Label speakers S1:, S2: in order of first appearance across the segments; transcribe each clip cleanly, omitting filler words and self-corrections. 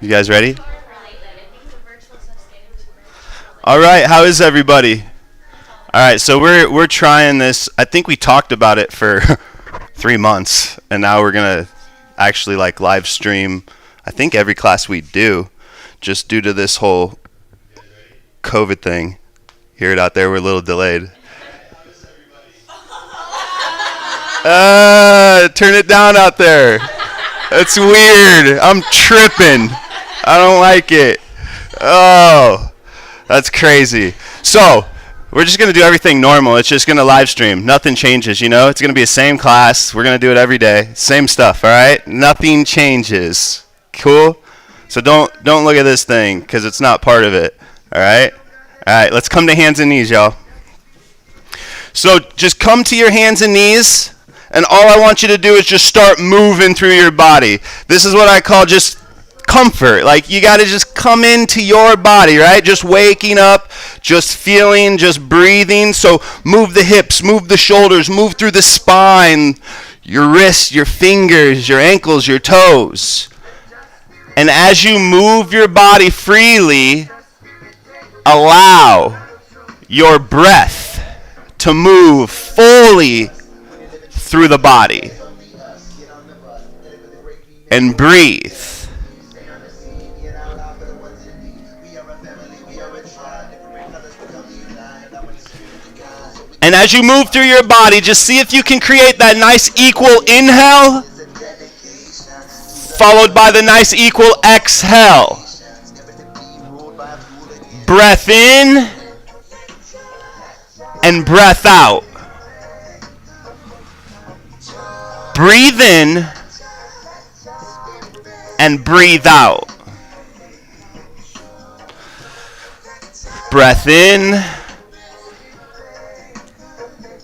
S1: You guys ready? All right, how is everybody? All right, so we're trying this. I think we talked about it for 3 months, and now we're gonna actually like live stream. I think every class we do, just due to this whole COVID thing. Hear it out there? We're a little delayed. Turn it down out there. It's weird. I'm tripping. I don't like it. Oh, that's crazy. So, we're just going to do everything normal. It's just going to live stream. Nothing changes, you know? It's going to be the same class. We're going to do it every day. Same stuff, all right? Nothing changes. Cool? So don't look at this thing because it's not part of it, all right? All right, let's come to hands and knees, y'all. So just come to your hands and knees. And all I want you to do is just start moving through your body. This is what I call just comfort. Like you got to just come into your body, right? Just waking up, just feeling, just breathing. So move the hips, move the shoulders, move through the spine, your wrists, your fingers, your ankles, your toes. And as you move your body freely, allow your breath to move fully through the body and breathe. And as you move through your body, just see if you can create that nice equal inhale followed by the nice equal exhale. Breath in and breath out. Breathe in and breathe out. Breath in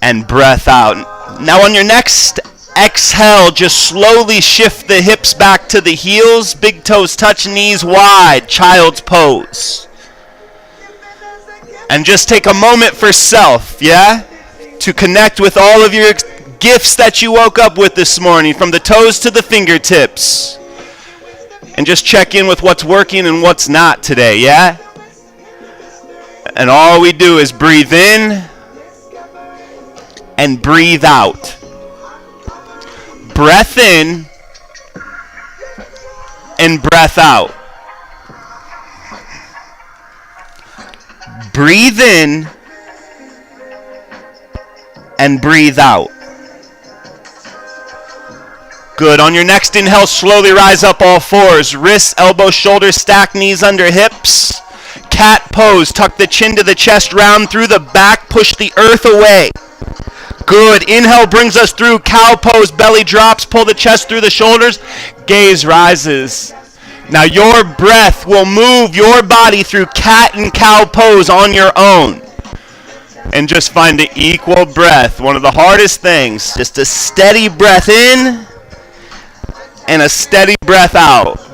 S1: and breath out. Now on your next exhale, just slowly shift the hips back to the heels. Big toes touch, knees wide, child's pose. And just take a moment for self, yeah? To connect with all of your gifts that you woke up with this morning, from the toes to the fingertips. And just check in with what's working and what's not today, yeah? And all we do is breathe in and breathe out. Breath in and breath out. Breathe in and breathe out. Good. On your next inhale, slowly rise up all fours. Wrists, elbows, shoulders, stack knees under hips. Cat pose. Tuck the chin to the chest, round through the back, push the earth away. Good. Inhale brings us through cow pose. Belly drops, pull the chest through the shoulders. Gaze rises. Now your breath will move your body through cat and cow pose on your own. And just find an equal breath. One of the hardest things. Just a steady breath in and a steady breath out.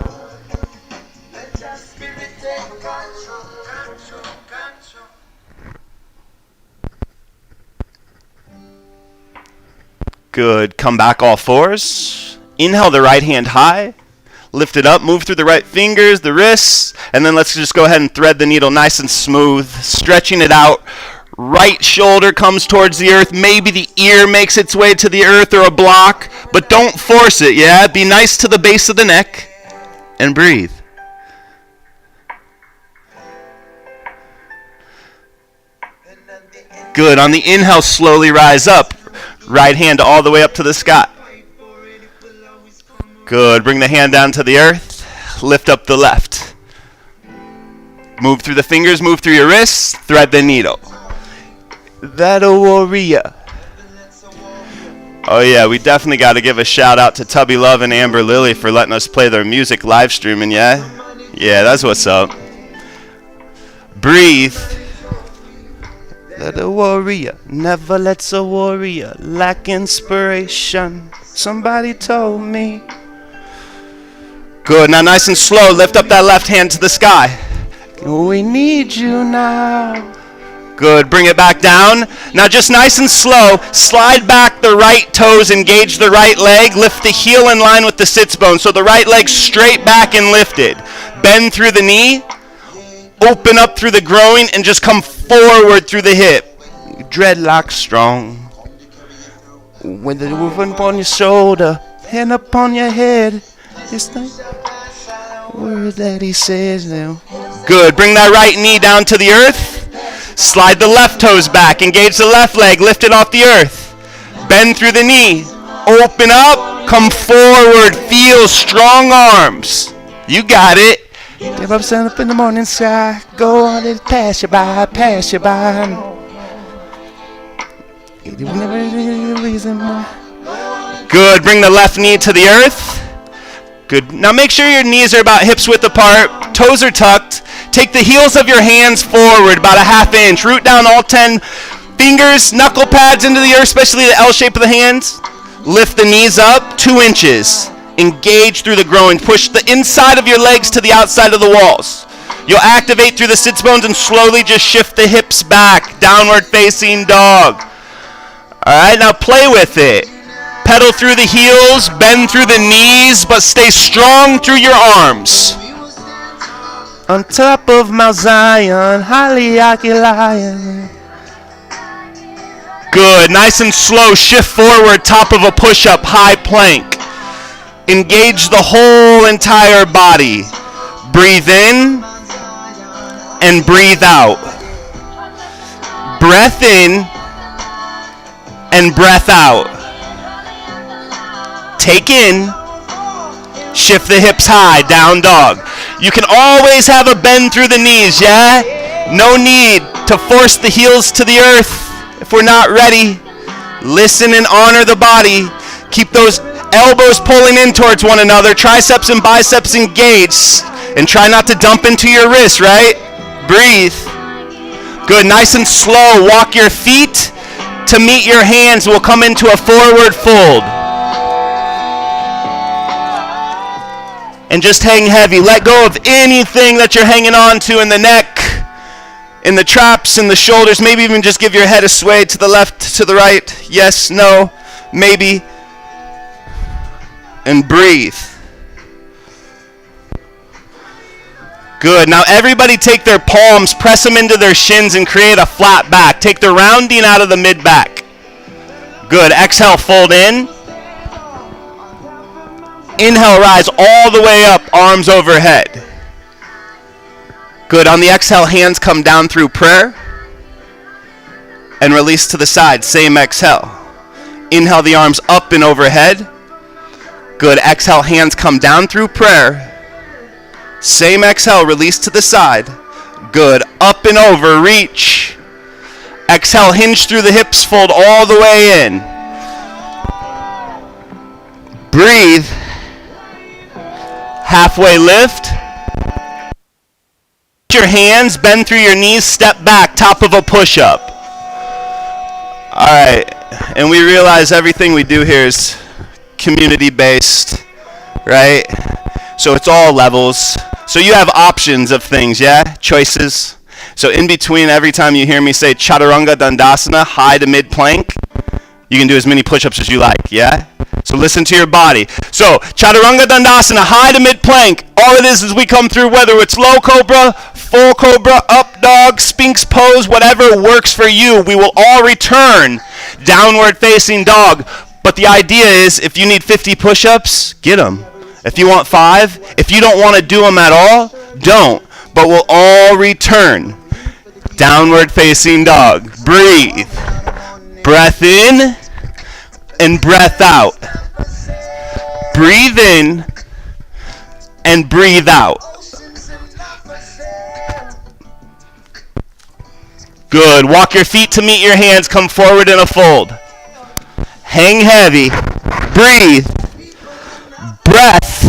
S1: Good. Come back all fours. Inhale the right hand high. Lift it up. Move through the right fingers, the wrists. And then let's just go ahead and thread the needle nice and smooth. Stretching it out. Right shoulder comes towards the earth. Maybe the ear makes its way to the earth or a block. But don't force it, yeah? Be nice to the base of the neck. And breathe. Good. On the inhale, slowly rise up. Right hand all the way up to the sky. Good. Bring the hand down to the earth. Lift up the left. Move through the fingers, move through your wrists. Thread the needle. That a warrior. Oh yeah, we definitely got to give a shout out to Tubby Love and Amber Lily for letting us play their music live streaming, yeah? Yeah, that's what's up. Breathe. That a warrior never lets a warrior lack inspiration. Somebody told me. Good, now nice and slow, lift up that left hand to the sky. We need you now. Good, bring it back down. Now just nice and slow, slide back the right toes, engage the right leg, lift the heel in line with the sits bone. So the right leg straight back and lifted. bend through the knee, open up through the groin, and just come forward through the hip. Dreadlock strong. With the roof upon your shoulder, hand upon your head. It's the word that he says now. Good. Bring that right knee down to the earth. Slide the left toes back. Engage the left leg. Lift it off the earth. Bend through the knee. Open up. Come forward. Feel strong arms. You got it. Give up, sun up in the morning sky. Go on and pass you by, pass you by. Good. Bring the left knee to the earth. Good. Now make sure your knees are about hips width apart. Toes are tucked. Take the heels of your hands forward about a ½ inch. Root down all 10 fingers, knuckle pads into the earth, especially the L shape of the hands. Lift the knees up 2 inches. Engage through the groin. Push the inside of your legs to the outside of the walls. You'll activate through the sits bones and slowly just shift the hips back. Downward facing dog. Alright, now play with it. Pedal through the heels, bend through the knees, but stay strong through your arms. On top of Mount Zion, Haliaki lion. Good, nice and slow. Shift forward, top of a push-up, high plank. Engage the whole entire body. Breathe in and breathe out. Breath in and breath out. Take in, shift the hips high, down dog. You can always have a bend through the knees, yeah? No need to force the heels to the earth if we're not ready. Listen and honor the body. Keep those elbows pulling in towards one another, triceps and biceps engaged, and try not to dump into your wrists, right? Breathe. Good, nice and slow. Walk your feet to meet your hands. We'll come into a forward fold. And just hang heavy. Let go of anything that you're hanging on to in the neck, in the traps, in the shoulders. Maybe even just give your head a sway to the left, to the right. Yes, no, maybe. And breathe. Good. Now everybody take their palms, press them into their shins and create a flat back. Take the rounding out of the mid-back. Good. Exhale, fold in. Inhale, rise all the way up, arms overhead. Good. On the exhale, hands come down through prayer. And release to the side. Same exhale. Inhale, the arms up and overhead. Good. Exhale, hands come down through prayer. Same exhale, release to the side. Good. Up and over, reach. Exhale, hinge through the hips, fold all the way in. Breathe. Halfway lift. Your hands, bend through your knees, step back, top of a push-up. All right, and we realize everything we do here is community-based, right? So it's all levels. So you have options of things, yeah? Choices. So in between, every time you hear me say Chaturanga Dandasana, high to mid plank, you can do as many push-ups as you like, yeah? So listen to your body. So Chaturanga Dandasana, high to mid plank. All it is we come through, whether it's low cobra, full cobra, up dog, Sphinx pose, whatever works for you. We will all return downward facing dog. But the idea is, if you need 50 push-ups, get them. If you want 5, if you don't want to do them at all, don't. But we'll all return. Downward facing dog. Breathe. Breath in and breath out. Breathe in and breathe out. Good. Walk your feet to meet your hands. Come forward in a fold. Hang heavy. Breathe. Breath.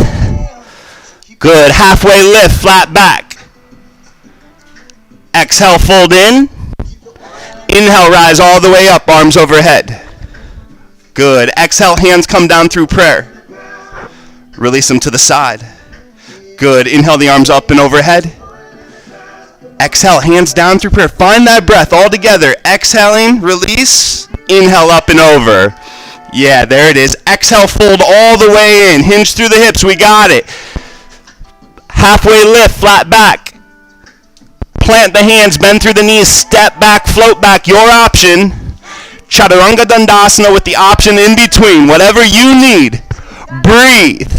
S1: Good. Halfway lift, flat back. Exhale, fold in. Inhale, rise all the way up, arms overhead. Good. Exhale, hands come down through prayer. Release them to the side. Good. Inhale, the arms up and overhead. Exhale, hands down through prayer. Find that breath all together. Exhaling, release. Inhale, up and over. Yeah, there it is. Exhale, fold all the way in. Hinge through the hips. We got it. Halfway lift, flat back. Plant the hands, bend through the knees, step back, float back, your option. Chaturanga Dandasana with the option in between, whatever you need. Breathe.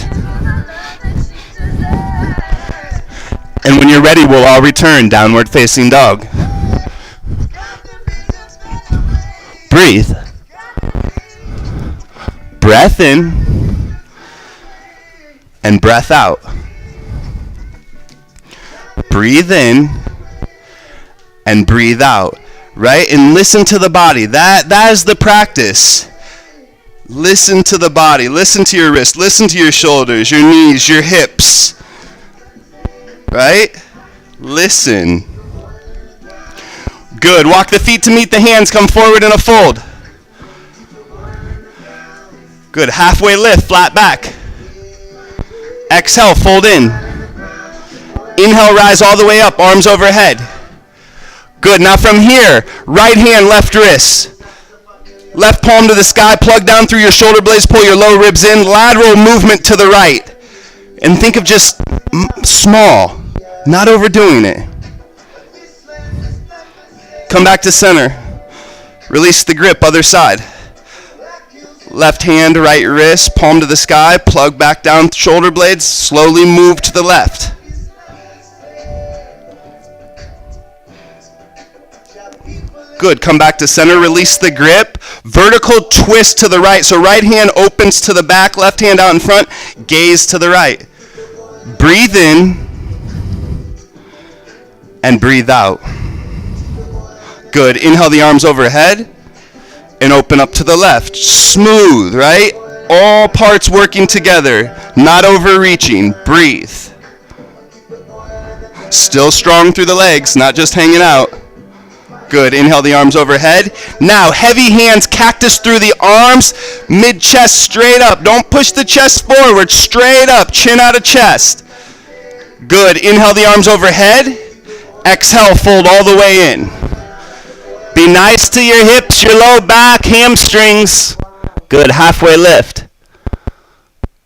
S1: And when you're ready, we'll all return, downward facing dog. Breathe. Breath in and breath out. Breathe in and breathe out, right? And listen to the body. That is the practice. Listen to the body. Listen to your wrists. Listen to your shoulders, your knees, your hips. Right? Listen. Good. Walk the feet to meet the hands. Come forward in a fold. Good. Halfway lift, flat back. Exhale, fold in. Inhale, rise all the way up, arms overhead. Good. Now from here, right hand, left wrist. Left palm to the sky, plug down through your shoulder blades, pull your low ribs in, lateral movement to the right. And think of just small, not overdoing it. Come back to center. Release the grip, other side. Left hand, right wrist, palm to the sky, plug back down shoulder blades, slowly move to the left. Good, come back to center, release the grip, vertical twist to the right, so right hand opens to the back, left hand out in front, gaze to the right. Breathe in and breathe out. Good, inhale the arms overhead and open up to the left. Smooth, right? All parts working together, not overreaching. Breathe. Still strong through the legs, not just hanging out. Good. Inhale the arms overhead. Now, heavy hands, cactus through the arms, mid-chest straight up. Don't push the chest forward, straight up, chin out of chest. Good. Inhale the arms overhead. Exhale, fold all the way in. Be nice to your hips, your low back, hamstrings. Good. Halfway lift.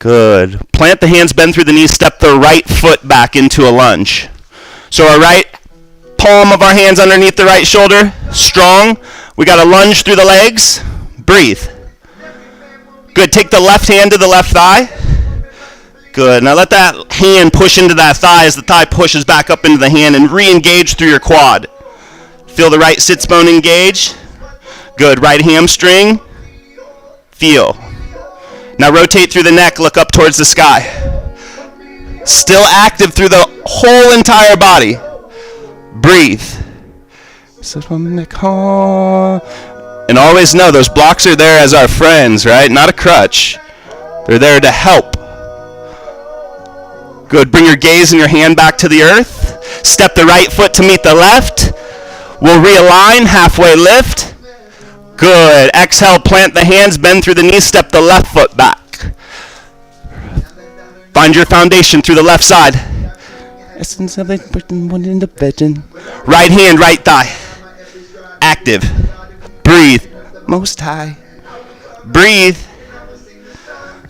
S1: Good. Plant the hands, bend through the knees, step the right foot back into a lunge. So our right palm of our hands underneath the right shoulder, strong. We got to lunge through the legs. Breathe. Good. Take the left hand to the left thigh. Good. Now let that hand push into that thigh as the thigh pushes back up into the hand and re-engage through your quad. Feel the right sits bone engage. Good. Right hamstring. Feel. Now rotate through the neck, look up towards the sky. Still active through the whole entire body. Breathe. And always know those blocks are there as our friends, right? Not a crutch. They're there to help. Good. Bring your gaze and your hand back to the earth. Step the right foot to meet the left. We'll realign, halfway lift. Good. Exhale, plant the hands, bend through the knees, step the left foot back. Find your foundation through the left side. Right hand, right thigh. Active. Breathe. Most high. Breathe.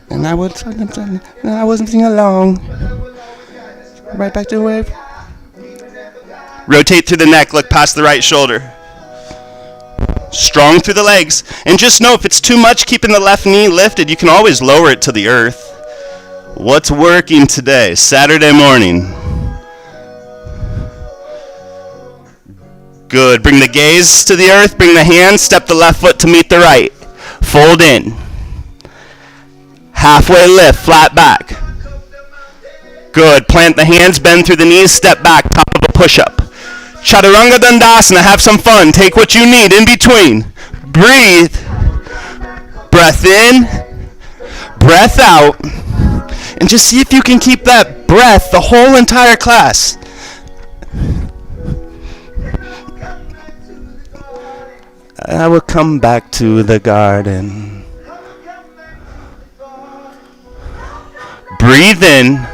S1: And I wasn't singing along. Right back to the wave. Rotate through the neck, look past the right shoulder. Strong through the legs. And just know if it's too much keeping the left knee lifted, you can always lower it to the earth. What's working today? Saturday morning. Good. Bring the gaze to the earth, bring the hands, step the left foot to meet the right. Fold in. Halfway lift, flat back. Good. Plant the hands, bend through the knees, step back, top of a push-up. Chaturanga Dandasana, have some fun. Take what you need in between. Breathe. Breath in. Breath out. And just see if you can keep that breath the whole entire class. I will come back to the garden. Breathe in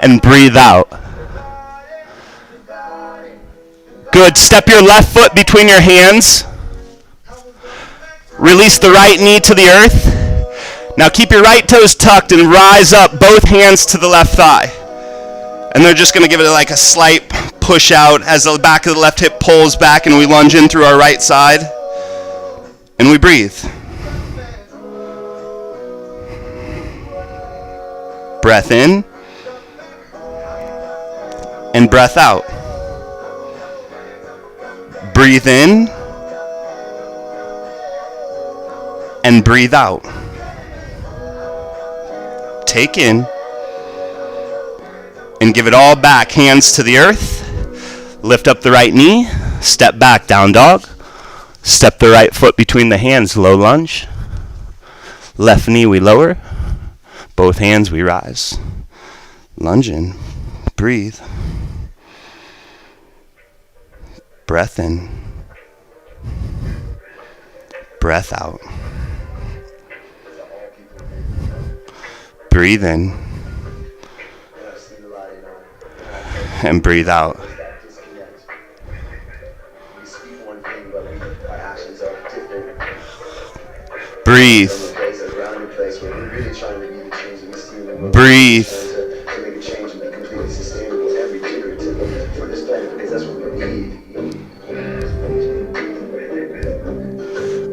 S1: and breathe out. Good. Step your left foot between your hands. Release the right knee to the earth. Now keep your right toes tucked and rise up, both hands to the left thigh. And they're just going to give it like a slight push out as the back of the left hip pulls back and we lunge in through our right side. And we breathe. Breath in. And breath out. Breathe in. And breathe out. Take in. And give it all back. Hands to the earth. Lift up the right knee. Step back, down dog. Step the right foot between the hands, low lunge. Left knee we lower. Both hands we rise. Lunge in. Breathe. Breath in. Breath out. Breathe in. And breathe out. Breathe. Breathe.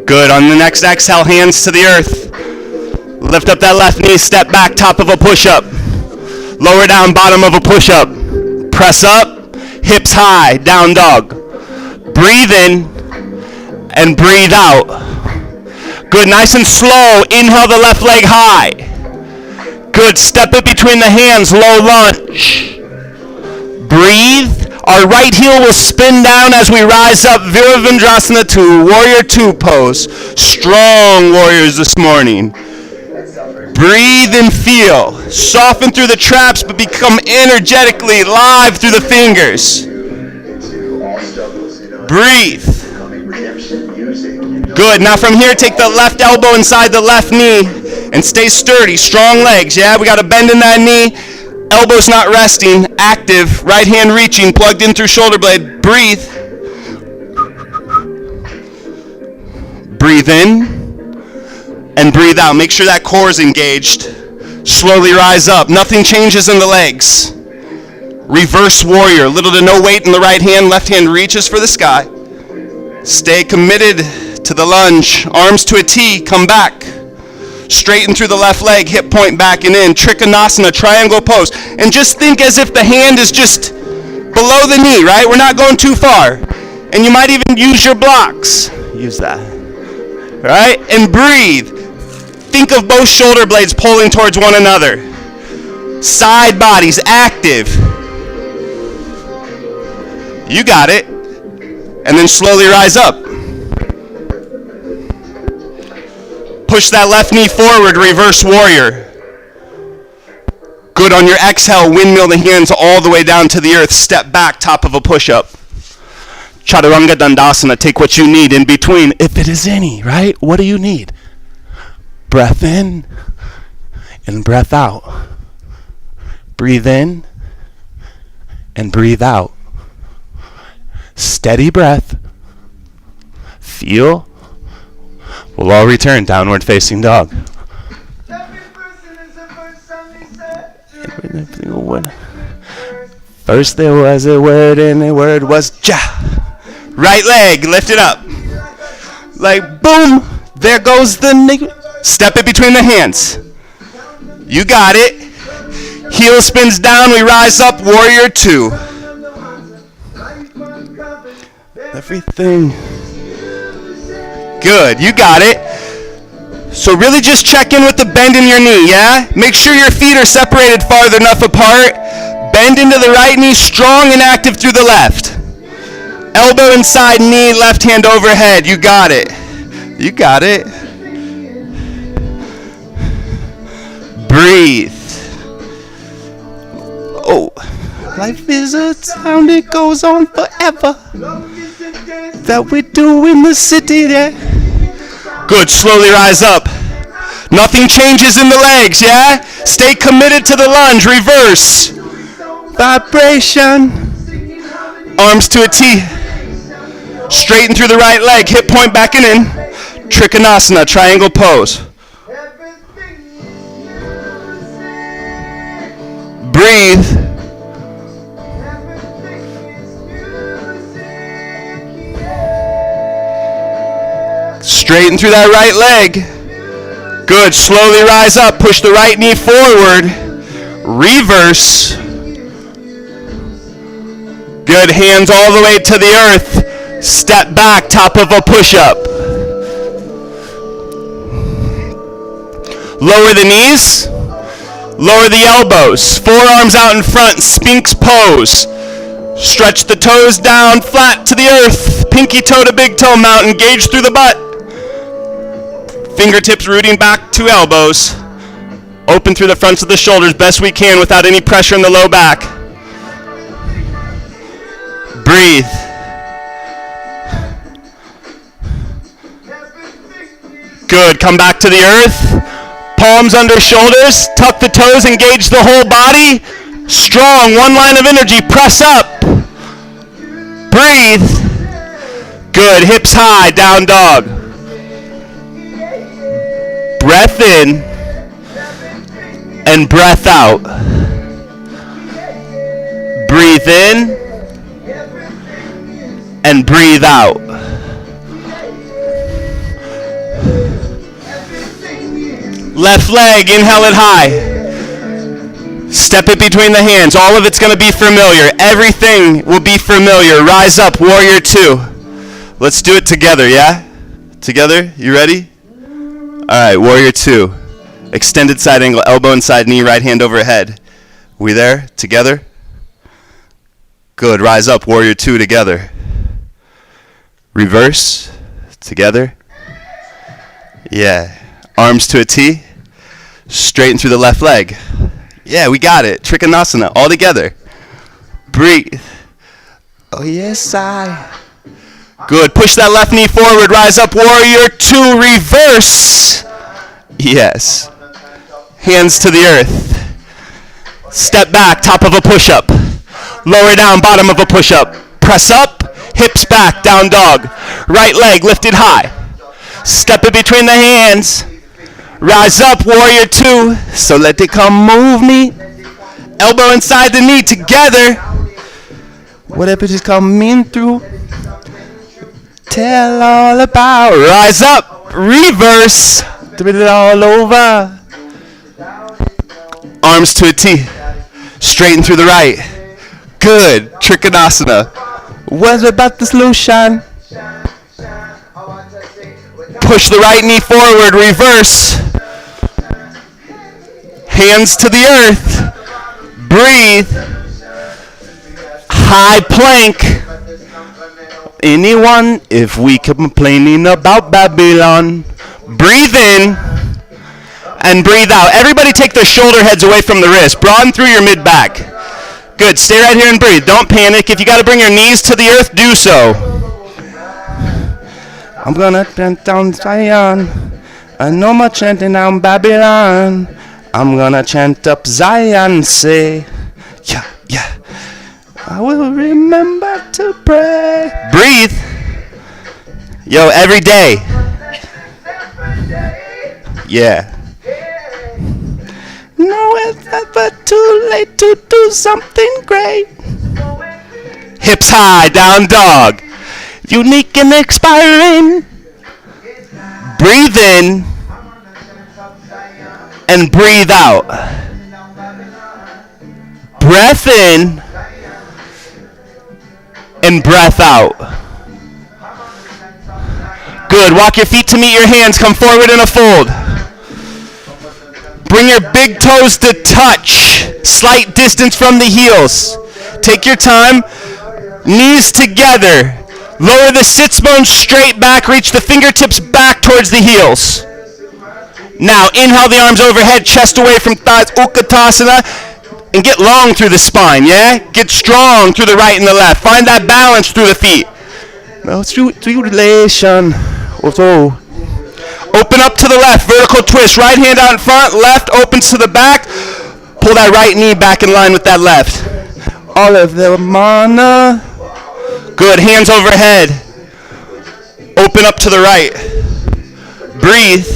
S1: Good. On the next exhale, hands to the earth. Lift up that left knee, step back, top of a push-up. Lower down, bottom of a push-up. Press up, hips high, down dog. Breathe in and breathe out. Good, nice and slow. Inhale the left leg high. Good, step it between the hands, low lunge. Breathe. Our right heel will spin down as we rise up. Virabhadrasana 2, Warrior 2 pose. Strong warriors this morning. Breathe and feel. Soften through the traps, but become energetically live through the fingers. Breathe. Good. Now from here, take the left elbow inside the left knee and stay sturdy. Strong legs. Yeah, we got to bend in that knee. Elbows not resting. Active. Right hand reaching. Plugged in through shoulder blade. Breathe. Breathe in. And breathe out. Make sure that core is engaged. Slowly rise up. Nothing changes in the legs. Reverse warrior. Little to no weight in the right hand. Left hand reaches for the sky. Stay committed to the lunge. Arms to a T. Come back. Straighten through the left leg. Hip point back and in. Trikonasana. Triangle pose. And just think as if the hand is just below the knee, right? We're not going too far. And you might even use your blocks. Use that. Right? And breathe. Think of both shoulder blades pulling towards one another. Side bodies active. You got it. And then slowly rise up. Push that left knee forward, reverse warrior. Good. On your exhale, windmill the hands all the way down to the earth. Step back, top of a push-up. Chaturanga Dandasana, take what you need in between, if it is any, right? What do you need? Breath in and breath out. Breathe in and breathe out. Steady breath. Feel. We'll all return downward facing dog. First there was a word and the word was ja. Right leg, lift it up. Like boom, there goes the nigga. Step it between the hands. You got it. Heel spins down, we rise up, warrior 2. Everything. Good, you got it. So really just check in with the bend in your knee, yeah? Make sure your feet are separated farther enough apart. Bend into the right knee, strong and active through the left. Elbow inside knee, left hand overhead. You got it. You got it. Breathe. Oh, life is a sound, it goes on forever. That we do in the city there. Good, slowly rise up. Nothing changes in the legs, yeah? Stay committed to the lunge, reverse. Vibration. Arms to a T. Straighten through the right leg, hip point back and in. Trikonasana, triangle pose. Breathe. Straighten through that right leg. Good. Slowly rise up. Push the right knee forward. Reverse. Good. Hands all the way to the earth. Step back, top of a push-up. Lower the knees. Lower the elbows. Forearms out in front. Sphinx pose. Stretch the toes down flat to the earth. Pinky toe to big toe mount. Engage through the butt. Fingertips rooting back to elbows. Open through the fronts of the shoulders best we can without any pressure in the low back. Breathe. Good. Come back to the earth. Palms under shoulders. Tuck the toes. Engage the whole body. Strong. One line of energy. Press up. Breathe. Good. Hips high. Down dog. Breath in and breath out. Breathe in and breathe out. Left leg, inhale it high. Step it between the hands. All of it's going to be familiar. Everything will be familiar. Rise up, warrior two. Let's do it together, yeah? Together? You ready? All right, warrior two. Extended side angle, elbow inside knee, right hand overhead. We there? Together? Good. Rise up, warrior two together. Reverse. Together. Yeah. Arms to a T. Straighten through the left leg. Yeah, we got it. Trikonasana, all together. Breathe. Oh, yes, I. Good. Push that left knee forward. Rise up, warrior two. Reverse. Yes. Hands to the earth. Step back, top of a push-up. Lower down, bottom of a push-up. Press up, hips back, down dog. Right leg lifted high. Step it between the hands. Rise up, warrior two. So let it come, move me. Elbow inside the knee, together. Whatever is coming through. Tell all about. Rise up, reverse. Do it all over. Arms to a T. Straighten through the right. Good. Trikonasana. What about the solution? Push the right knee forward. Reverse. Hands to the earth. Breathe. High plank. Anyone, if we complaining about Babylon, breathe in and breathe out. Everybody take their shoulder heads away from the wrist. Broaden through your mid-back. Good. Stay right here and breathe. Don't panic. If you got to bring your knees to the earth, do so. I'm going to chant down Zion. I know my chanting down Babylon. I'm going to chant up Zion. Say, yeah, yeah. I will remember to pray. Breathe. Yo, every day. Yeah. No, it's never too late to do something great. Hips high, down dog. Unique and expiring. Breathe in and breathe out. Breath in and breath out. Good. Walk your feet to meet your hands. Come forward in a fold. Bring your big toes to touch. Slight distance from the heels. Take your time. Knees together. Lower the sits bones straight back. Reach the fingertips back towards the heels. Now inhale the arms overhead. Chest away from thighs. Utkatasana. And get long through the spine, yeah? Get strong through the right and the left. Find that balance through the feet. Relation. Open up to the left, vertical twist. Right hand out in front, left opens to the back. Pull that right knee back in line with that left. All of the mana. Good, hands overhead. Open up to the right. Breathe.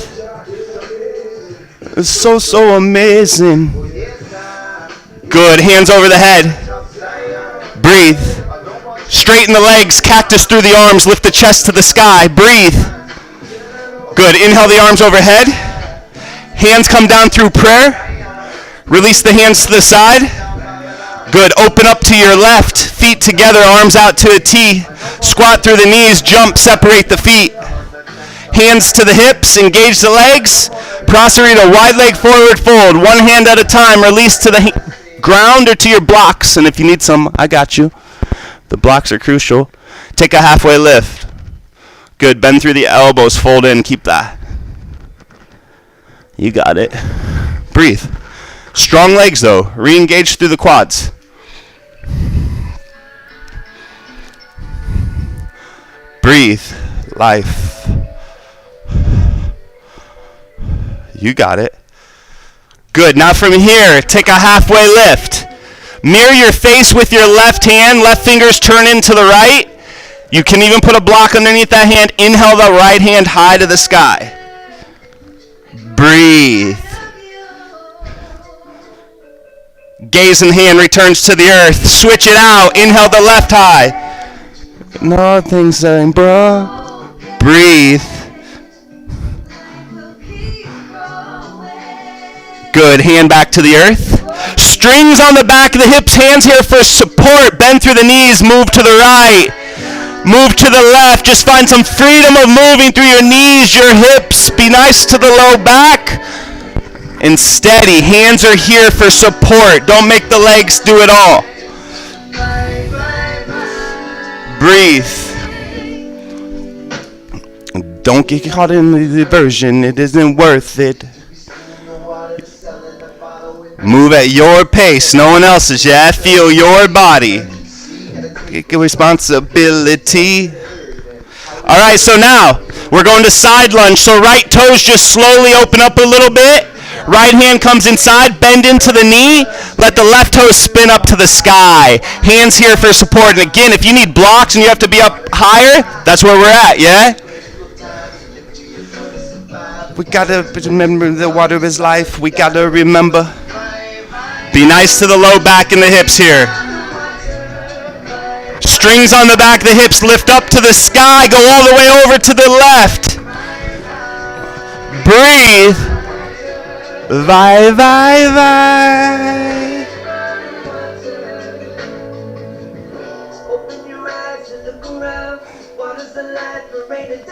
S1: It's so amazing. Good. Hands over the head. Breathe. Straighten the legs. Cactus through the arms. Lift the chest to the sky. Breathe. Good. Inhale the arms overhead. Hands come down through prayer. Release the hands to the side. Good. Open up to your left. Feet together. Arms out to a T. Squat through the knees. Jump. Separate the feet. Hands to the hips. Engage the legs. Prasarita. Wide leg forward fold. One hand at a time. Release to the ground or to your blocks. And if you need some, I got you. The blocks are crucial. Take a halfway lift. Good. Bend through the elbows. Fold in. Keep that. You got it. Breathe. Strong legs though. Re-engage through the quads. Breathe. Life. You got it. Good. Now from here, take a halfway lift. Mirror your face with your left hand. Left fingers turn into the right. You can even put a block underneath that hand. Inhale the right hand high to the sky. Breathe. Gaze in hand returns to the earth. Switch it out. Inhale the left high. Nothing's saying, bro. Breathe. Good. Hand back to the earth. Strings on the back of the hips. Hands here for support. Bend through the knees. Move to the right. Move to the left. Just find some freedom of moving through your knees, your hips. Be nice to the low back. And steady. Hands are here for support. Don't make the legs do it all. Breathe. Don't get caught in the diversion. It isn't worth it. Move at your pace. No one else's. Yeah, feel your body. Take responsibility. All right, so now we're going to side lunge. So right toes just slowly open up a little bit. Right hand comes inside, bend into the knee. Let the left toe spin up to the sky. Hands here for support. And again, if you need blocks and you have to be up higher, that's where we're at, yeah? We gotta remember the water is life. We gotta remember. Be nice to the low back and the hips here. Strings on the back of the hips, lift up to the sky. Go all the way over to the left. Breathe. Vai, vai, vai.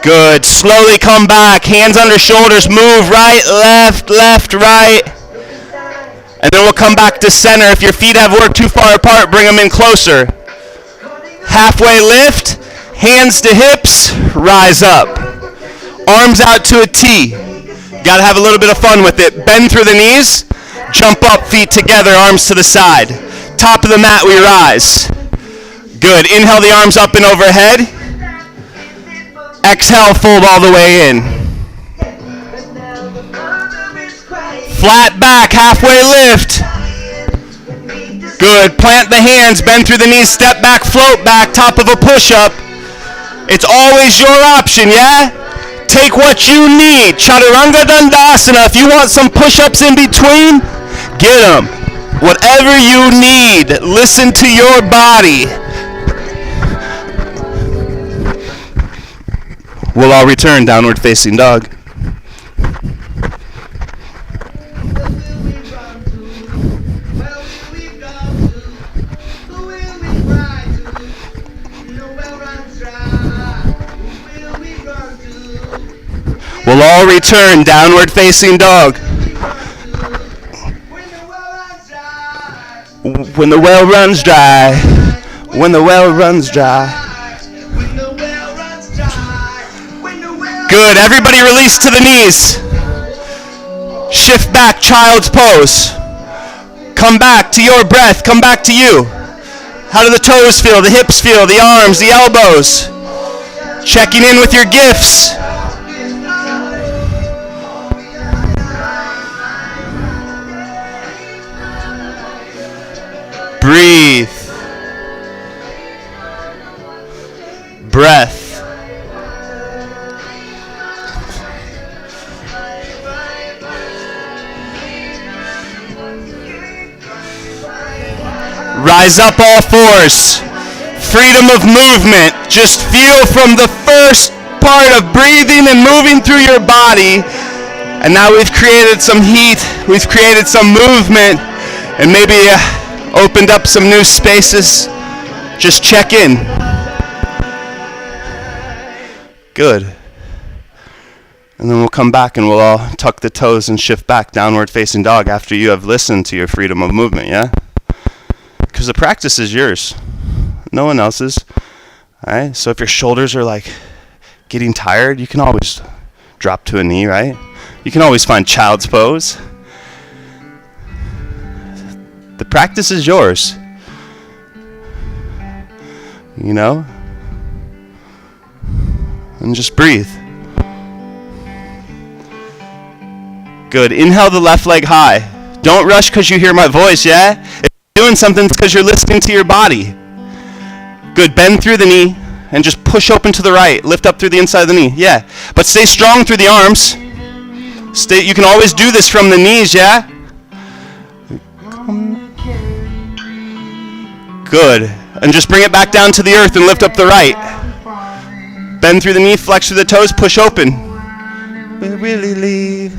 S1: Good. Slowly come back. Hands under shoulders. Move right, left, left, right. And then we'll come back to center. If your feet have worked too far apart, bring them in closer. Halfway lift. Hands to hips. Rise up. Arms out to a T. Got to have a little bit of fun with it. Bend through the knees. Jump up, feet together, arms to the side. Top of the mat, we rise. Good. Inhale the arms up and overhead. Exhale, fold all the way in. Flat back, halfway lift. Good. Plant the hands, bend through the knees, step back, float back, top of a push-up. It's always your option, yeah? Take what you need. Chaturanga Dandasana. If you want some push-ups in between, get them. Whatever you need. Listen to your body. We'll all return downward facing dog. We'll all return downward facing dog. When the well runs dry. When the well runs dry. Good. Everybody release to the knees. Shift back, child's pose. Come back to your breath. Come back to you. How do the toes feel? The hips feel? The arms? The elbows? Checking in with your gifts. Breathe. Breath. Rise up all fours. Freedom of movement. Just feel from the first part of breathing and moving through your body. And now we've created some heat. We've created some movement. And maybe opened up some new spaces. Just check in. Good. And then we'll come back and we'll all tuck the toes and shift back, downward facing dog, after you have listened to your freedom of movement, yeah? Because the practice is yours, no one else's. All right? So if your shoulders are like getting tired, you can always drop to a knee, right? You can always find child's pose. The practice is yours. You know? And just breathe. Good. Inhale the left leg high. Don't rush because you hear my voice, yeah? If you're doing something, it's because you're listening to your body. Good. Bend through the knee and just push open to the right. Lift up through the inside of the knee. Yeah. But stay strong through the arms. You can always do this from the knees, yeah? Good. And just bring it back down to the earth and lift up the right. Bend through the knee, flex through the toes, push open. We really leave.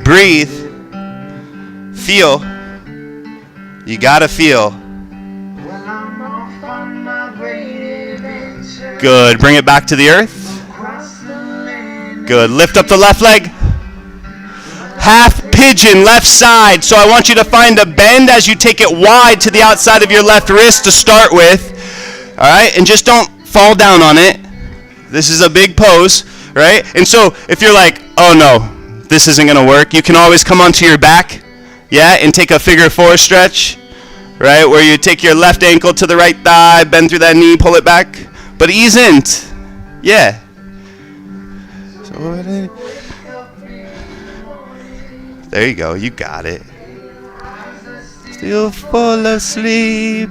S1: Breathe. Feel. You gotta feel. Good. Bring it back to the earth. Good. Lift up the left leg. Half pigeon, left side. So I want you to find a bend as you take it wide to the outside of your left wrist to start with. All right? And just don't fall down on it. This is a big pose, right? And so if you're like, oh no, this isn't going to work, you can always come onto your back, yeah, and take a figure four stretch, right, where you take your left ankle to the right thigh, bend through that knee, pull it back, but ease in, yeah. So there you go, you got it. Still fall asleep.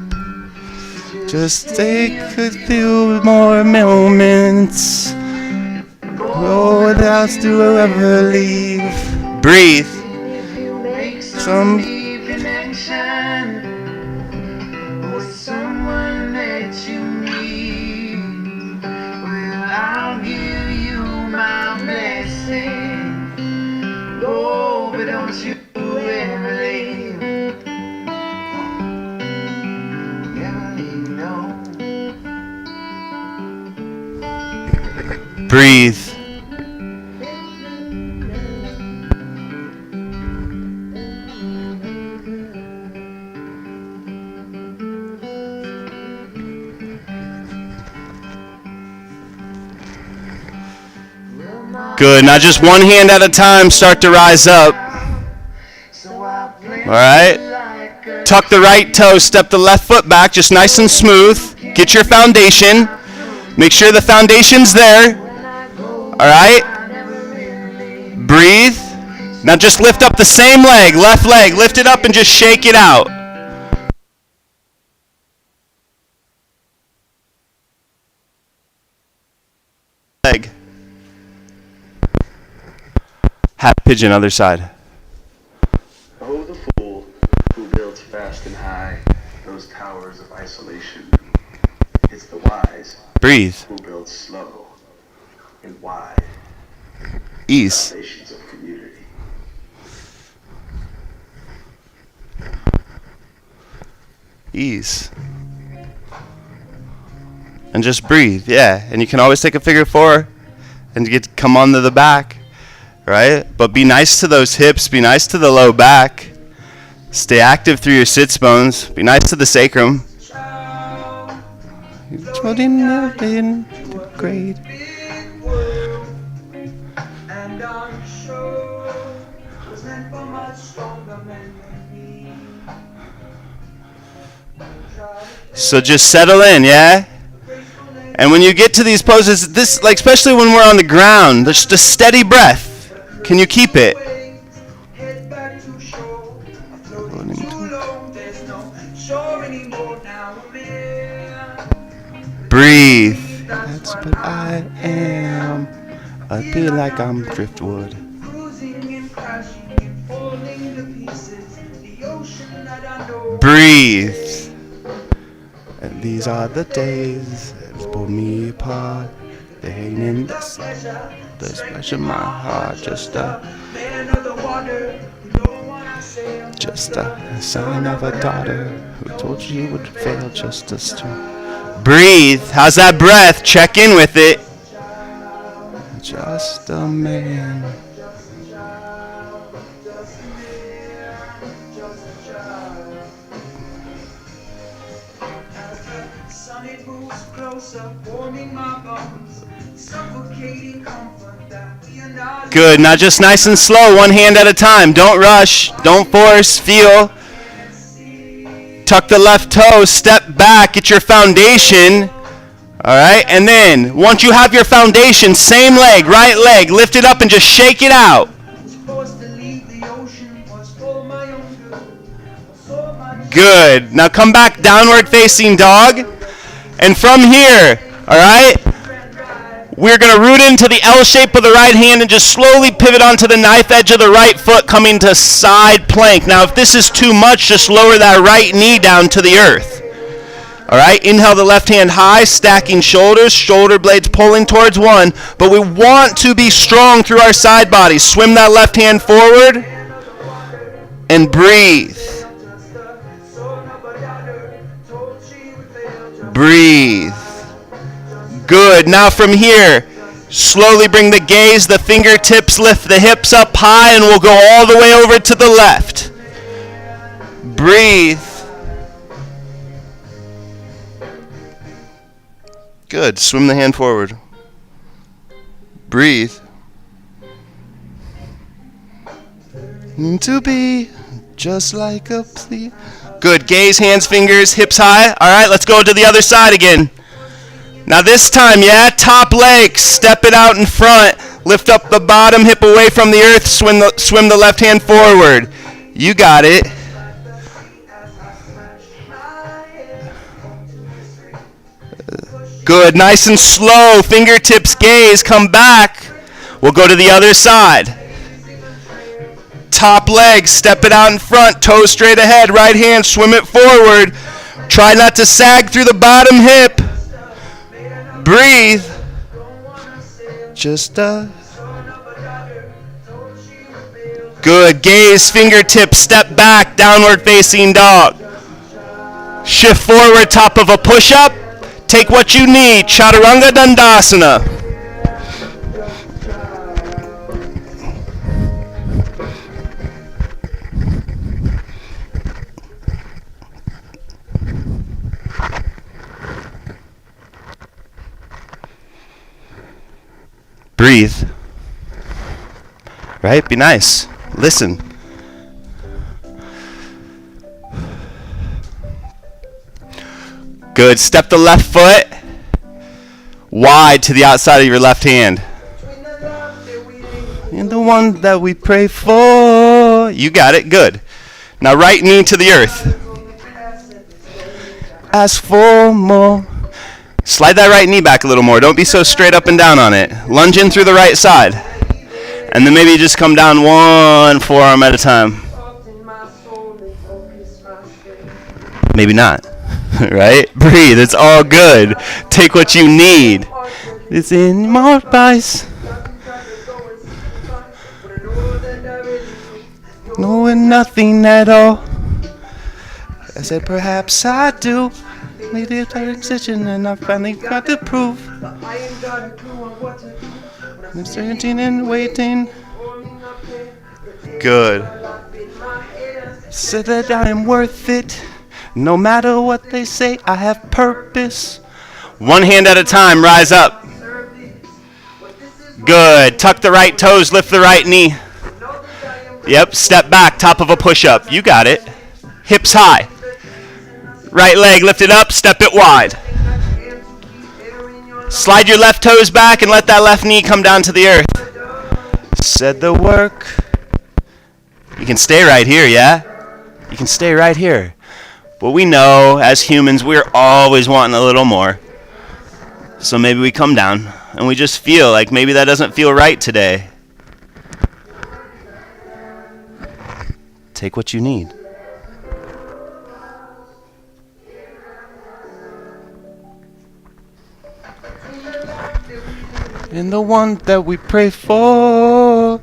S1: Just take a few more moments. Oh, what else do I ever leave? Breathe. Some connection with someone that you need. Well, I'll give you my blessing. Oh, but don't you ever leave. Breathe. Good. Now just one hand at a time, start to rise up. All right. Tuck the right toe, step the left foot back, just nice and smooth. Get your foundation. Make sure the foundation's there. All right. Breathe. Now just lift up the same leg, left leg. Lift it up and just shake it out. Leg. Half pigeon, other side.
S2: Oh, the fool who builds fast and high those towers of isolation. It's the wise.
S1: Breathe.
S2: Who builds slow and wide.
S1: Ease.
S2: Foundations of community.
S1: Ease. And just breathe, yeah. And you can always take a figure four and come onto the back, right? But be nice to those hips. Be nice to the low back. Stay active through your sits bones. Be nice to the sacrum. Great. So just settle in, yeah? And when you get to these poses, this, like, especially when we're on the ground, there's just a steady breath. Can you keep it? Breathe. That's what I am. I feel like I'm driftwood. Breathe. And these are the days that pulled me apart. They ain't in the splash of my heart. Just a son of a daughter who told you you would fail just as to breathe. How's that breath? Check in with it. Just a man. Good. Now just nice and slow, one hand at a time. Don't rush. Don't force. Feel. Tuck the left toe. Step back. Get your foundation. All right. And then once you have your foundation, same leg, right leg, lift it up and just shake it out. Good. Now come back, downward facing dog. And from here, all right, we're going to root into the L shape of the right hand and just slowly pivot onto the knife edge of the right foot, coming to side plank. Now, if this is too much, just lower that right knee down to the earth. All right, inhale the left hand high, stacking shoulders, shoulder blades pulling towards one. But we want to be strong through our side body. Swim that left hand forward and breathe. Breathe. Good. Now from here, slowly bring the gaze, the fingertips, lift the hips up high, and we'll go all the way over to the left. Breathe. Good. Swim the hand forward. Breathe. To be just like a plea. Good. Gaze, hands, fingers, hips high. All right, let's go to the other side again. Now this time, top leg, step it out in front. Lift up the bottom hip away from the earth. Swim the left hand forward. You got it. Good. Nice and slow. Fingertips, gaze, come back. We'll go to the other side. Top leg, step it out in front, toes straight ahead, right hand, swim it forward. Try not to sag through the bottom hip. Breathe. Good. Gaze, fingertips, step back, downward facing dog. Shift forward, top of a push-up. Take what you need, Chaturanga Dandasana. Breathe. Right? Be nice. Listen. Good. Step the left foot wide to the outside of your left hand. And the one that we pray for. You got it. Good. Now right knee to the earth. Ask for more. Slide that right knee back a little more. Don't be so straight up and down on it. Lunge in through the right side. And then maybe just come down one forearm at a time. Maybe not. Right? Breathe. It's all good. Take what you need. It's in my advice. Knowing nothing at all. I said perhaps I do. Made a decision and I finally got to prove. I'm searching and waiting. Good. Said that I am worth it. No matter what they say, I have purpose. One hand at a time, rise up. Good. Tuck the right toes, lift the right knee. Yep, step back, top of a push-up. You got it. Hips high. Right leg lifted up, step it wide. Slide your left toes back and let that left knee come down to the earth. Said the work. You can stay right here, yeah? You can stay right here. But we know, as humans, we're always wanting a little more. So maybe we come down and we just feel like maybe that doesn't feel right today. Take what you need. And the one that we pray for.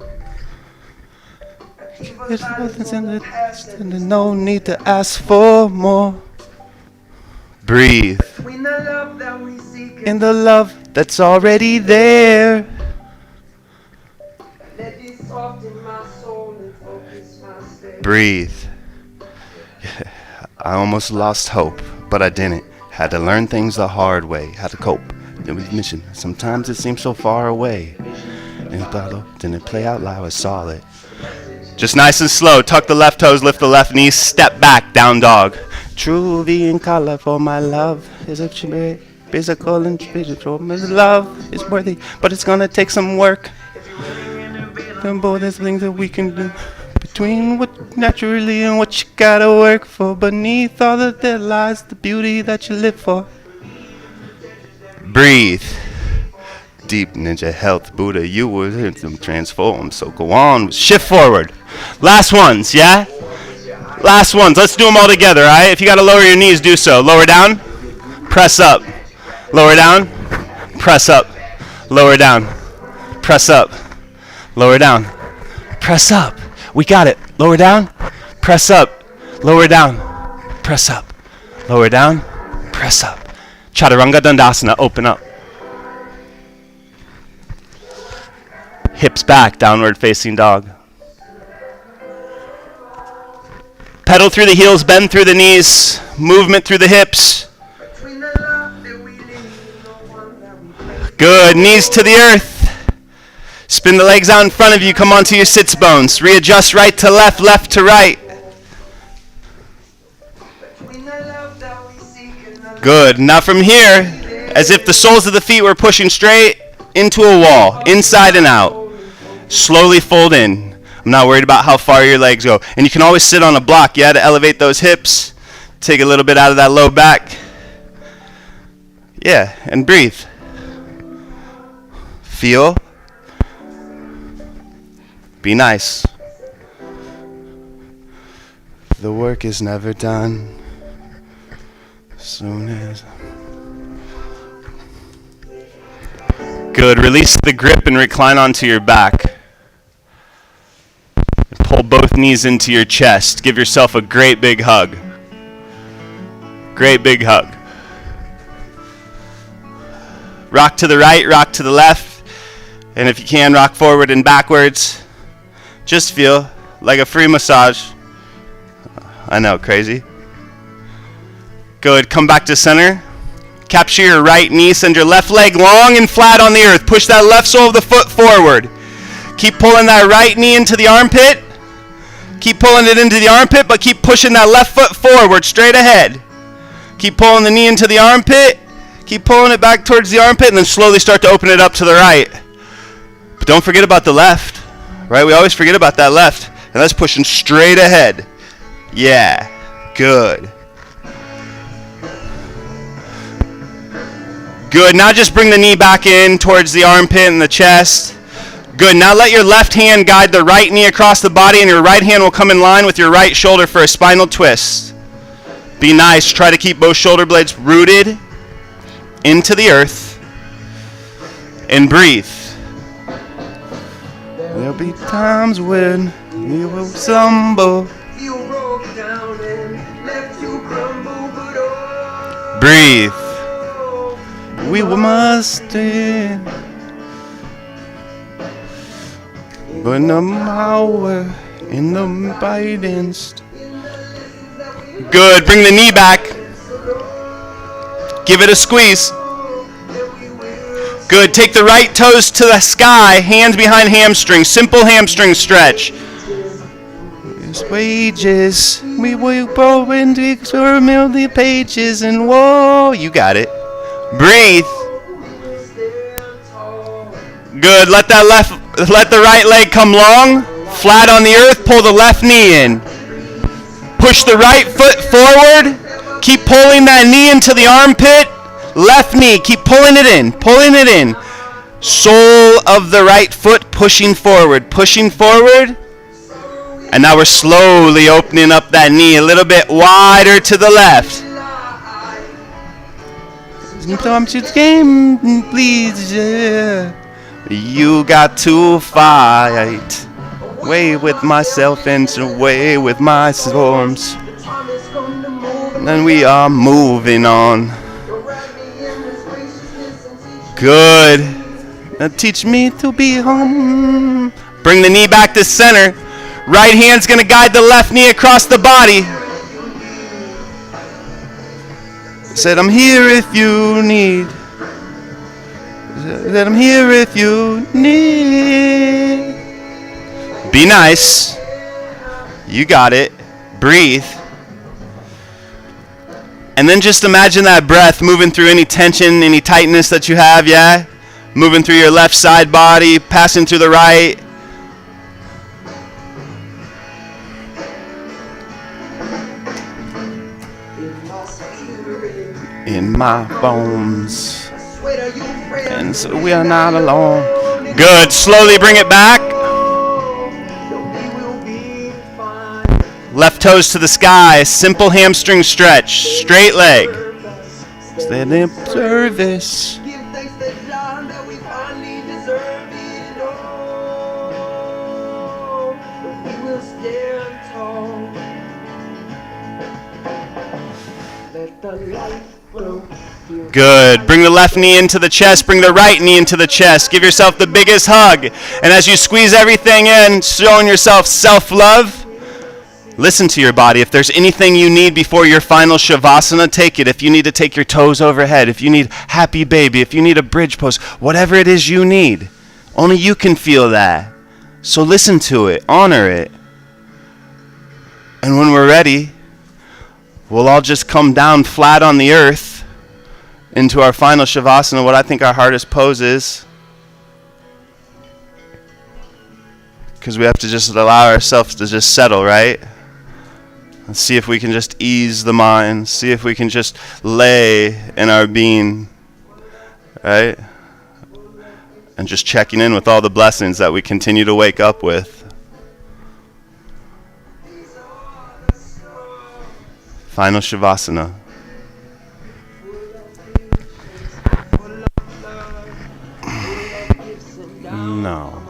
S1: There's nothing in the past and there's no need to ask for more. Breathe in the love that's already there. Breathe. I almost lost hope, but I didn't. Had to learn things the hard way. How to cope. Then we mission. Sometimes it seems so far away. Didn't play out loud. I saw it. Just nice and slow. Tuck the left toes, lift the left knee, step back, down dog. True V in color for my love is a physical and spiritual. Love is worthy, but it's gonna take some work. And boy, there's things that we can do between what naturally and what you gotta work for. Beneath all of that lies the beauty that you live for. Breathe. Deep ninja health Buddha, you were transformed, so go on, shift forward. Last ones, yeah? Last ones, let's do them all together, alright? If you gotta lower your knees, do so. Lower down, press up. Lower down, press up. Lower down, press up. Lower down, press up. We got it. Lower down, press up. Lower down, press up. Lower down, press up. Chaturanga Dandasana, open up. Hips back, downward facing dog. Pedal through the heels, bend through the knees, movement through the hips. Good, knees to the earth. Spin the legs out in front of you, come onto your sits bones. Readjust right to left, left to right. Good, now from here, as if the soles of the feet were pushing straight into a wall, inside and out. Slowly fold in. I'm not worried about how far your legs go. And you can always sit on a block, yeah, to elevate those hips. Take a little bit out of that low back. Yeah, and breathe. Feel. Be nice. The work is never done. Soon as. Good. Release the grip and recline onto your back. Pull both knees into your chest. Give yourself a great big hug. Great big hug. Rock to the right, rock to the left. And if you can, rock forward and backwards. Just feel like a free massage. I know, crazy. Good. Come back to center. Capture your right knee. Send your left leg long and flat on the earth. Push that left sole of the foot forward. Keep pulling that right knee into the armpit. Keep pulling it into the armpit, but keep pushing that left foot forward, straight ahead. Keep pulling the knee into the armpit. Keep pulling it back towards the armpit, and then slowly start to open it up to the right. But don't forget about the left, right? We always forget about that left. And that's pushing straight ahead. Yeah, good. Good, now just bring the knee back in towards the armpit and the chest. Good, now let your left hand guide the right knee across the body and your right hand will come in line with your right shoulder for a spinal twist. Be nice, try to keep both shoulder blades rooted into the earth and breathe. There'll be times when you will stumble. Breathe. We must stand. But in the hour, in the guidance. Good. Bring the knee back. Give it a squeeze. Good. Take the right toes to the sky. Hands behind hamstring. Simple hamstring stretch. It's wages. We will go into experiment the pages and whoa. You got it. Breathe. Good. Let the right leg come long, flat on the earth. Pull the left knee in. Push the right foot forward. Keep pulling that knee into the armpit. Left knee. Keep pulling it in. Pulling it in. Sole of the right foot pushing forward. Pushing forward. And now we're slowly opening up that knee a little bit wider to the left. Come to the game, please. Yeah. You got to fight. Way with myself and away with my storms. And we are moving on. Good. Now teach me to be home. Bring the knee back to center. Right hand's going to guide the left knee across the body. Said I'm here if you need. Said I'm here if you need. Be nice. You got it. Breathe. And then just imagine that breath moving through any tension, any tightness that you have, yeah? Moving through your left side body, passing through the right. In my bones. And so we are not alone. Good. Slowly bring it back. Left toes to the sky. Simple hamstring stretch. Straight leg. Stand in service. Good. Bring the left knee into the chest. Bring the right knee into the chest. Give yourself the biggest hug. And as you squeeze everything in, showing yourself self-love, listen to your body. If there's anything you need before your final Savasana, take it. If you need to take your toes overhead, if you need happy baby, if you need a bridge pose, whatever it is you need, only you can feel that. So listen to it. Honor it. And when we're ready, we'll all just come down flat on the earth into our final Savasana, what I think our hardest pose is. Because we have to just allow ourselves to just settle, right? And see if we can just ease the mind. See if we can just lay in our being, right? And just checking in with all the blessings that we continue to wake up with. Final Savasana. No.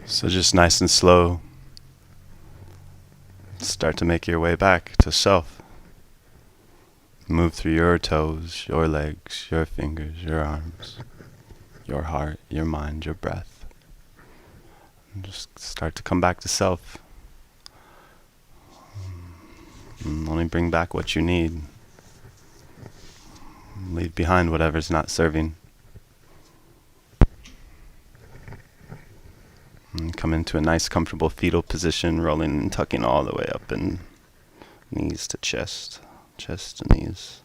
S1: So just nice and slow, start to make your way back to self. Move through your toes, your legs, your fingers, your arms, your heart, your mind, your breath. And just start to come back to self. And only bring back what you need. Leave behind whatever's not serving. And come into a nice comfortable fetal position, rolling and tucking all the way up and knees to chest, chest to knees.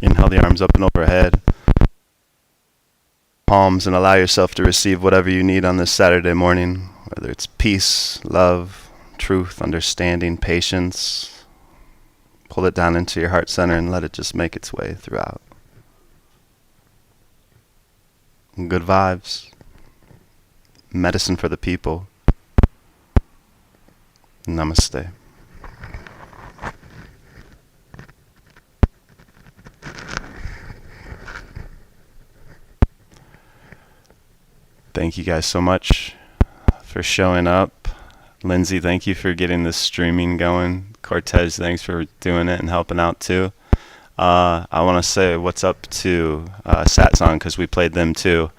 S1: Inhale the arms up and overhead. Palms, and allow yourself to receive whatever you need on this Saturday morning, whether it's peace, love, truth, understanding, patience. Pull it down into your heart center and let it just make its way throughout. Good vibes. Medicine for the people. Namaste. Thank you guys so much for showing up. Lindsay, thank you for getting this streaming going. Cortez, thanks for doing it and helping out too. I want to say what's up to Satsang, because we played them too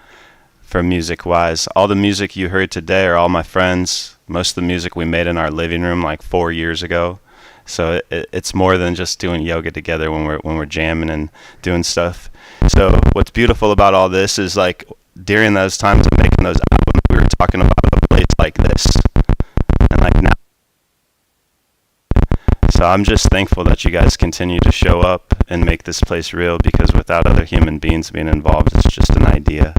S1: for music-wise. All the music you heard today are all my friends. Most of the music we made in our living room like 4 years ago. So it's more than just doing yoga together when we're jamming and doing stuff. So what's beautiful about all this is like during those times of making those albums, we were talking about a place like this, and like now. So I'm just thankful that you guys continue to show up and make this place real, because without other human beings being involved, it's just an idea.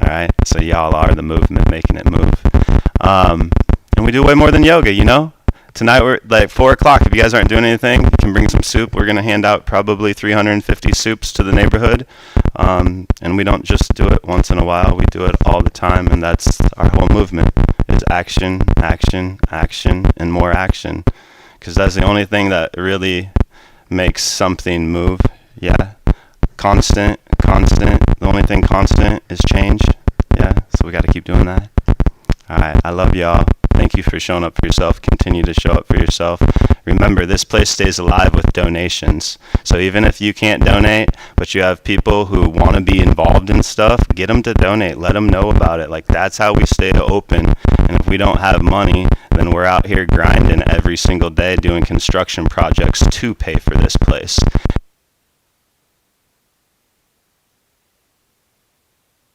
S1: All right. So y'all are the movement making it move. And we do way more than yoga, you know. Tonight we're like 4 o'clock. If you guys aren't doing anything, you can bring some soup. We're gonna hand out probably 350 soups to the neighborhood, and we don't just do it once in a while. We do it all the time, and that's our whole movement. Is action, action, action, and more action, because that's the only thing that really makes something move. Yeah, constant. The only thing constant is change. Yeah, so we got to keep doing that. All right, I love y'all. Thank you for showing up for yourself. Continue to show up for yourself. Remember, this place stays alive with donations. So even if you can't donate, but you have people who want to be involved in stuff, get them to donate. Let them know about it. Like, that's how we stay open. And if we don't have money, then we're out here grinding every single day doing construction projects to pay for this place.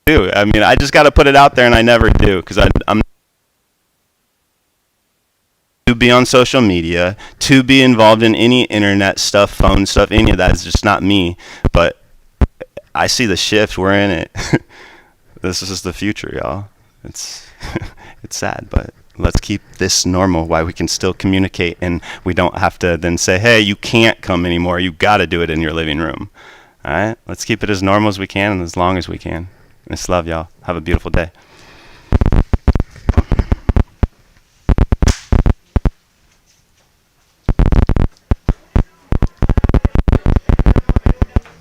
S1: I mean, I just got to put it out there, and I never do, because I'm to be on social media, to be involved in any internet stuff, phone stuff, any of that is just not me. But I see the shift. We're in it. This is the future, y'all. It's it's sad, but let's keep this normal while we can still communicate, and we don't have to then say, hey, you can't come anymore. You got to do it in your living room. All right? Let's keep it as normal as we can and as long as we can. Just love y'all. Have a beautiful day.